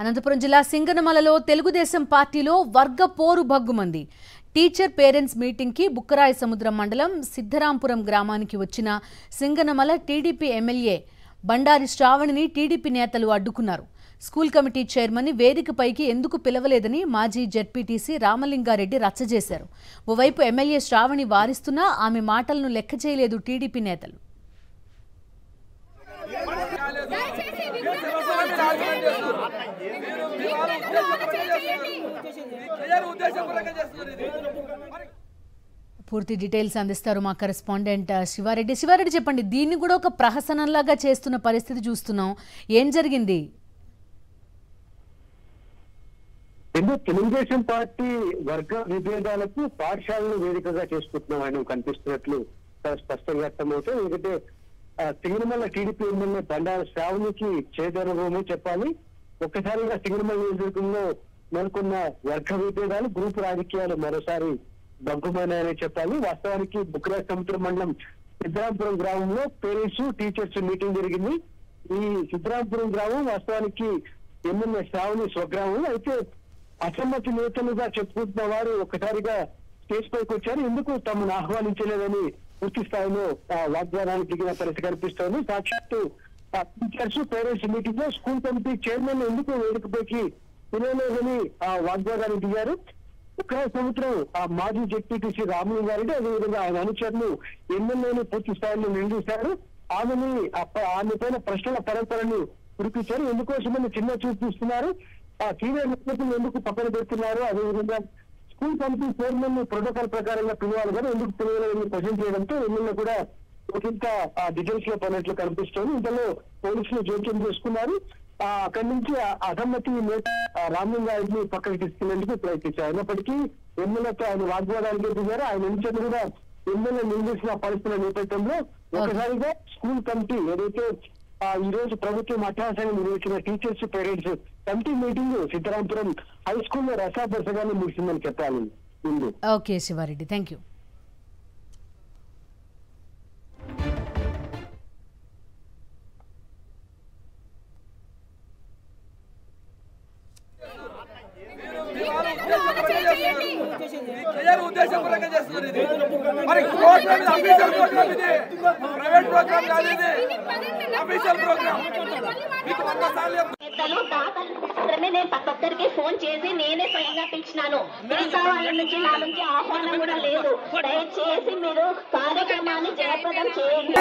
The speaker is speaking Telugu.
అనంతపురం జిల్లా సింగనమలలో తెలుగుదేశం పార్టీలో వర్గ పోరు భగ్గుమంది. టీచర్ పేరెంట్స్ మీటింగ్ కి బుక్కరాయ సముద్రం మండలం సిద్ధరాంపురం గ్రామానికి వచ్చిన సింగనమల టీడీపీ ఎమ్మెల్యే బండారి శ్రావణిని టీడీపీ నేతలు అడ్డుకున్నారు. స్కూల్ కమిటీ చైర్మన్ ని వేదికపైకి ఎందుకు పిలవలేదని మాజీ జెడ్పీటీసీ రామలింగారెడ్డి రచ్చజేశారు. ఓవైపు ఎమ్మెల్యే శ్రావణి వారిస్తున్నా ఆమె మాటలను లెక్క చేయలేదు టీడీపీ నేతలు. పూర్తి డీటెయిల్స్ అందిస్తారు మా కరెస్పాండెంట్ శివారెడ్డి. శివారెడ్డి చెప్పండి, దీన్ని కూడా ఒక ప్రహసనంలాగా చేస్తున్న పరిస్థితి చూస్తున్నాం, ఏం జరిగింది? తెలుగుదేశం పార్టీ వర్గ విభేదాలకు పాఠశాలను వేదికగా చేసుకుంటున్నామని కనిపిస్తున్నట్లు స్పష్టంగా అర్థమవుతాయి. ఎందుకంటే సింగనమల టీడీపీ ఎమ్మెల్యే బండారి శ్రావణికి చేదనుభవమే చెప్పాలి. ఒక్కసారిగా సింగనమల నియోజకవర్గంలో నెలకొన్న వర్గ విభేదాలు, గ్రూపు రాజకీయాలు మరోసారి భగ్గుమైనాయని చెప్పాలి. వాస్తవానికి బుక్కరాయ సముద్రం మండలం సిద్ధరాంపురం గ్రామంలో పేరెంట్స్ టీచర్స్ మీటింగ్ జరిగింది. ఈ సిద్ధరాంపురం గ్రామం వాస్తవానికి ఎమ్మెల్యే శ్రావణి స్వగ్రామం. అయితే అసమ్మతి నేతలుగా చెప్పుకుంటున్న వారు ఒక్కసారిగా స్టేజ్ పైకి వచ్చారు. ఎందుకు తమను ఆహ్వానించలేదని పూర్తి స్థాయిలో వాగ్దానానికి దిగిన పరిస్థితి కనిపిస్తోంది. సాక్షాత్తు టీచర్స్ పేరెంట్స్ మీటింగ్ లో స్కూల్ కమిటీ చైర్మన్ ఎందుకు వేదికపైకి పిలవలేదని వాగ్వాదానికి దిగారు. బుక్కరాయ సముద్రం మాజీ జెడ్పీటీసీ రామలింగారెడ్డి, అదేవిధంగా ఆయన అనుచరులు ఎమ్మెల్యేని పూర్తి స్థాయిలో నిలదీశారు. ఆమె పైన ప్రశ్నల పరంపరను కురిపించారు. ఎందుకోసమని చిన్న చూపిస్తున్నారు, సీనియర్ నేతలు ఎందుకు పక్కన పెడుతున్నారు, అదేవిధంగా స్కూల్ కమిటీ చైర్మన్ ప్రోటోకాల్ ప్రకారంగా పిలవాలి కదా, ఎందుకు పిలవలేదని క్వశ్చన్ చేయడంతో ఎమ్మెల్యే కూడా ఒకంత డీటెయిల్స్ లో పడినట్లు కనిపిస్తోంది. ఇంతలో పోలీసులు జోక్యం చేసుకున్నారు. అక్కడి నుంచి అసమ్మతి నేత రామలింగారెడ్డిని పక్కకి తీసుకెళ్లేందుకు ప్రయత్నించారు. అయినప్పటికీ ఎమ్మెల్యేతో ఆయన వాగ్వాదానికి దిగారు. ఆయన నుంచి కూడా ఎమ్మెల్యే నిలదీసిన పరిస్థితుల నేపథ్యంలో ఒకసారిగా స్కూల్ కమిటీ ఏదైతే ఈ రోజు ప్రభుత్వం అట్టహాసంగా నిర్వహించిన teachers parents committee meeting Siddharampuram high స్కూల్లో రసాబసగానే ముగిసిందని చెప్పాలి. Okay Sivareddy, thank you. ఉద్దేశపూర్వకంగా చేస్తున్నారు. ఇది మరి ప్రోగ్రామ్ ఇది అఫీషియల్ ప్రోగ్రామ్, ఇది ప్రైవేట్ ప్రోగ్రామ్ కాదు, ఇది అఫీషియల్ ప్రోగ్రామ్. మీకు 100 సార్లు నేను ప్రతి ఒక్కరికి ఫోన్ చేసి నేనే స్వయంగా పిలిచినాను. మిగతా వాళ్ళ నుంచి నా నుంచి ఆహ్వానం కూడా లేదు. దయచేసి మీరు కార్యక్రమాన్ని జయప్రదం చేయండి.